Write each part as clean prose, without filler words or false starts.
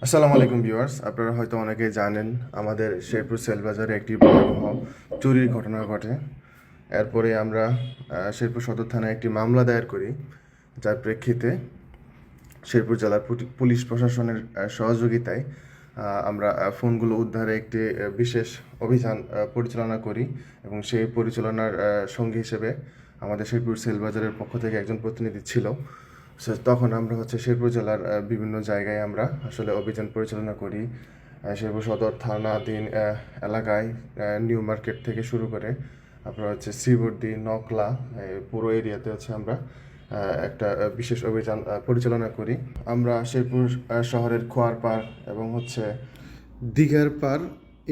আসসালামু আলাইকুম ভিউয়ার্স, আপনারা হয়তো অনেকেই জানেন আমাদের শেরপুর সেলবাজারে একটি ভয়াবহ চুরির ঘটনা ঘটে। এরপরে আমরা শেরপুর সদর থানায় একটি মামলা দায়ের করি, যার প্রেক্ষিতে শেরপুর জেলার পুলিশ প্রশাসনের সহযোগিতায় আমরা ফোনগুলো উদ্ধারে একটি বিশেষ অভিযান পরিচালনা করি এবং সেই পরিচালনার সঙ্গী হিসেবে আমাদের শেরপুর সেলবাজারের পক্ষ থেকে একজন প্রতিনিধি ছিল। তখন আমরা শেরপুর জেলার বিভিন্ন জায়গায় আমরা আসলে অভিযান পরিচালনা করি। শেরপুর সদর থানাধীন এলাকায় নিউ মার্কেট থেকে শুরু করে আপনার শ্রীবর্দী, নকলা, পুরো এরিয়াতে আমরা একটা বিশেষ অভিযান পরিচালনা করি। আমরা শেরপুর শহরের খোয়ারপাড় এবং দিঘার পাড়,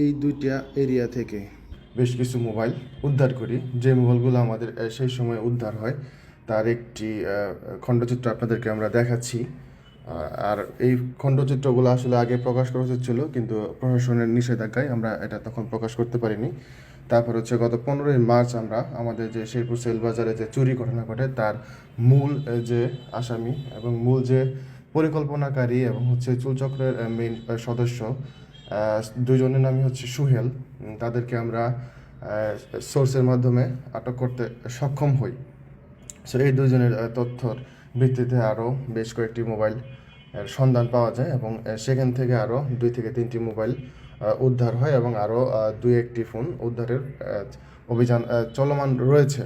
এই দুইটা এরিয়া থেকে বেশ কিছু মোবাইল উদ্ধার করি। যে মোবাইলগুলো আমাদের সেই সময় উদ্ধার হয় তার একটি খণ্ডচিত্র আপনাদেরকে আমরা দেখাচ্ছি। আর এই খণ্ডচিত্রগুলো আসলে আগে প্রকাশ করা উচিত ছিল, কিন্তু প্রশাসনের নিষেধাজ্ঞায় আমরা এটা তখন প্রকাশ করতে পারিনি। তারপর গত 15ই মার্চ আমরা আমাদের যে শেরপুর সেলবাজারে যে চুরি ঘটনা ঘটে তার মূল যে আসামি এবং মূল যে পরিকল্পনাকারী এবং চুলচক্রের মেইন সদস্য, দুজনের নামই সুহেল, তাদেরকে আমরা সোর্সের মাধ্যমে আটক করতে সক্ষম হই। এই দুজনের তথ্যর ভিত্তিতে আরও বেশ কয়েকটি মোবাইল সন্ধান পাওয়া যায় এবং সেখান থেকে আরও 2 থেকে 3টি মোবাইল উদ্ধার হয় এবং আরও 2-1টি ফোন উদ্ধারের অভিযান চলমান রয়েছে।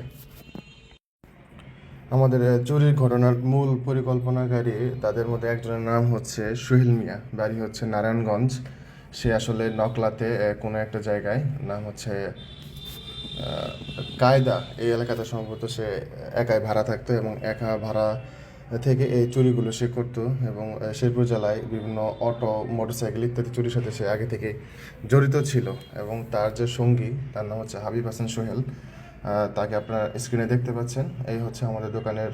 আমাদের চুরির ঘটনার মূল পরিকল্পনাকারী, তাদের মধ্যে একজনের নাম সোহেল মিয়া, বাড়ি নারায়ণগঞ্জ। সে আসলে নকলাতে কোনো একটা জায়গায়, নাম কায়দা, এই এলাকাতে সম্ভবত সে একাই ভাড়া থাকতো এবং একা ভাড়া থেকে এই চুরিগুলো সে করতো এবং শেরপুর জেলায় বিভিন্ন অটো, মোটরসাইকেল ইত্যাদি চুরির সাথে সে আগে থেকে জড়িত ছিল। এবং তার যে সঙ্গী, তার নাম হাবিব হাসান সোহেল, তাকে আপনারা স্ক্রিনে দেখতে পাচ্ছেন। এই আমাদের দোকানের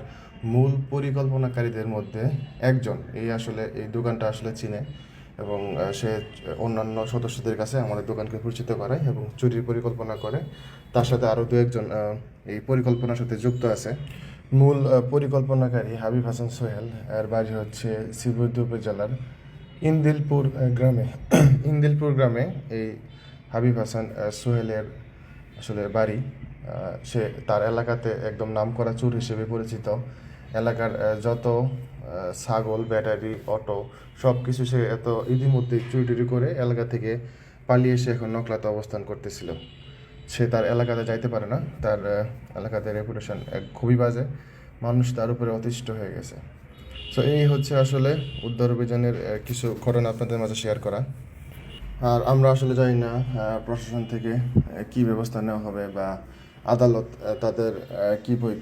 মূল পরিকল্পনাকারীদের মধ্যে একজন। এই দোকানটা চিনে এবং সে অন্যান্য সদস্যদের কাছে আমাদের দোকানকে পরিচিত করায় এবং চুরির পরিকল্পনা করে। তার সাথে আরও 2-1 জন এই পরিকল্পনার সাথে যুক্ত আছে। মূল পরিকল্পনাকারী হাবিব হাসান সোহেল, এর বাড়ি শ্রীবর্দী উপজেলার ইন্দিলপুর গ্রামে। ইন্দিলপুর গ্রামে এই হাবিব হাসান সোহেলের বাড়ি। সে তার এলাকাতে একদম নামকরা চোর হিসেবে পরিচিত। এলাকার যত ছাগল, ব্যাটারি, অটো সব কিছু সে ইতিমধ্যে চুরি করে এলাকা থেকে পালিয়ে এসে এখন নকলাতে অবস্থান করতেছিল। সে তার এলাকাতে যাইতে পারে না, তার এলাকাতে রেপুটেশন খুবই বাজে, মানুষ তার উপরে অতিষ্ঠ হয়ে গেছে। এই আসলে উদ্ধার অভিযানের কিছু ঘটনা আপনাদের মাঝে শেয়ার করা। আর আমরা জানি না প্রশাসন থেকে কি ব্যবস্থা নেওয়া হবে বা আদালত তাদের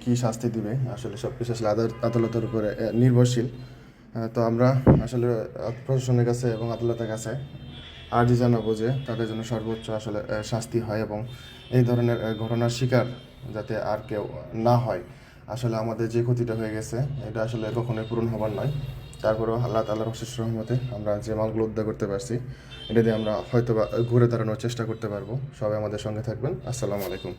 কি শাস্তি দিবে। সব কিছু আদালতের উপরে নির্ভরশীল। তো আমরা প্রশাসনের কাছে এবং আদালতের কাছে আর্জি জানাবো যে তাদের জন্য সর্বোচ্চ শাস্তি হয় এবং এই ধরনের ঘটনার শিকার যাতে আর কেউ না হয়। আমাদের যে ক্ষতিটা হয়ে গেছে এটা কখনোই পূরণ হবার নয়। তারপরেও আল্লাহ তাআলার অশেষ রহমতে আমরা যে মালগুলো উদ্ধার করতে পারছি, এটা দিয়ে আমরা হয়তোবা ঘুরে দাঁড়ানোর চেষ্টা করতে পারবো। সবাই আমাদের সঙ্গে থাকবেন। আসসালামু আলাইকুম।